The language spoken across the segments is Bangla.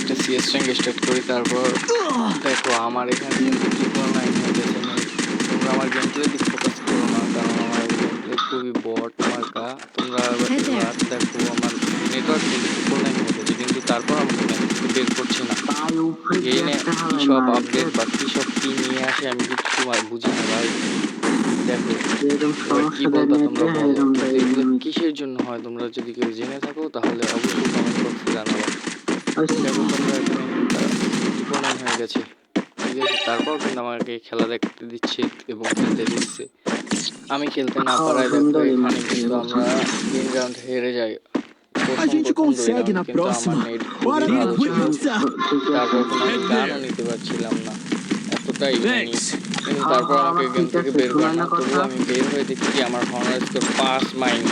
একটা সিএস র্যাঙ্ক স্টার্ট করি। তারপর দেখো আমার এখানে কিন্তু ট্রিপল নাইন হয়ে গেছে। তোমরা আমার গেম প্লের দিক ফোকাস করো না, কারণ আমার গেম প্লে খুবই বট মার্কা। তোমরা এবার দেখো আমার নেটওয়ার্ক কিন্তু ট্রিপল নাইন হয়ে গেছে, কিন্তু তারপর আমাকে গেম থেকে বের করছে না। গেমে কী সব আপডেট বা কী সব কী নিয়ে আসে আমি কিচ্ছু বুঝি না ভাই। দেখো এবার কী বলবা তোমরা বলো, কিন্তু এগুলো কিসের জন্য হয় তোমরা যদি কেউ জেনে থাকো তাহলে অবশ্যই কমেন্ট বক্সে জানাবো। দেখো তোমরা এখানে ট্রিপল নাইন হয়ে গেছে, ঠিক আছে, তারপর কিন্তু আমাকে খেলা দেখতে দিচ্ছে এবং খেলতে দিচ্ছে। আমি খেলতে না পারায় দেখো এখানে কিন্তু আমরা 3 রাউন্ড হেরে যাই। প্রথম 2 রাউন্ড কিন্তু আমার নেট খুবই ভালো ছিল, তারপর কোনো আমি গানও নিতে পারছিলাম না, এতটাই মানে। কিন্তু তারপর আমাকে গেম থেকে বের করে না, তবুও আমি বের হয়ে দেখি কি আমার হনার স্কোর 5-।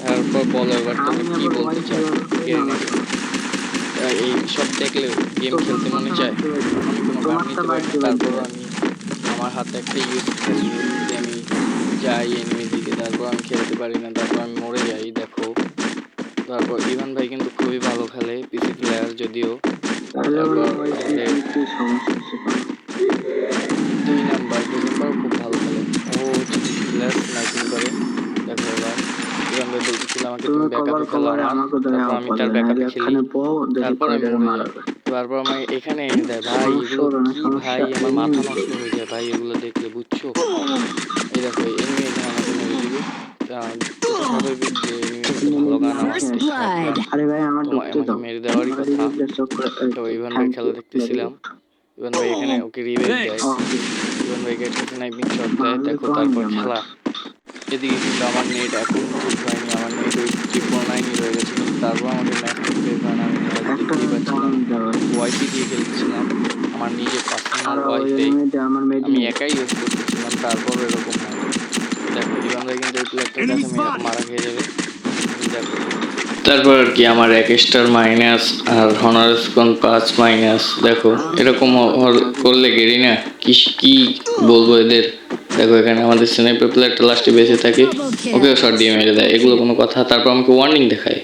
তারপর বলো এবার তুমি কি বলতে চাও গেমে? এই সব দেখলে গেম খেলতে মনে চায়। আমি কোনো গান নিতে পারি না, তারপর আমি আমার হাতে একটা ইউএসবি দিয়ে আমি যাই এনিমি দিকে, তারপর আমি খেলতে পারি না, তারপর আমি মরে যাই। দেখো তারপর ইভান ভাই কিন্তু খুবই ভালো খেলে, পিসি প্লেয়ার যদিও। তারপর আমাদের 2 নাম্বারও খুব ভালো খেলে, ও হচ্ছে পিসি প্লেয়ার, স্নাইপিং করে। দেখো এবার ইভান ভাই বলতেছিল আমাকে তুমি ব্যাকআপে খেলো আমার, তারপর আমি তার ব্যাকআপে খেলি, তারপর আমি মরে যাই। তারপর আমার এখানে এনে দেয় ভাই, এগুলো কি ভাই, আমার মাথা নষ্ট হয়ে যায় ভাই এগুলো দেখলে, বুঝছো? এই দেখো এনিমি এখানে আমাকে মেরে দিবে, এটা স্বাভাবিক যে এনিমির হাতে ভালো গান আমার হাতে খারাপ গান, তোমার আমাকে মেরে দেওয়ারই কথা। তো ইভান ভাই খেলা দেখতেছিলাম, ইভান ভাই এখানে ওকে রিভাইভ দেয়, ইভান ভাইকে একটা স্নাইপিং শট দেয়। দেখো তারপর খেলা এদিকে কিন্তু আমার নেট এখন ঠিক হয়নি, আমার নেট ওই ট্রিপল নাইনই রয়ে গেছে, কিন্তু তারপর আমাকে ম্যাচ থেকে বের করে না। আমি ম্যাচ দেখতেই পাচ্ছিলাম, ওয়াইফি দিয়ে খেলতেছিলাম, আমার নিজের পার্সোনাল ওয়াইফাই আমি একাই ইউজ করতেছিলাম, তারপর এরকম হয়। দেখো ইভান ভাই কিন্তু এই প্লেয়ারটার কাছে মারা খেয়ে যাবে। দেখো তারপর আর কি আমার 1 স্টার মাইনাস আর হনার্স কোন 5-। দেখো এরকম করলে গেরি না কি বলবো এদের। দেখো এখানে আমাদের স্নাইপার প্লেয়ারটা লাস্টে বেঁচে থাকে, ওকেও শট দিয়ে মেরে দেয়, এগুলো কোনো কথা? তারপর আমাকে ওয়ার্নিং দেখায়।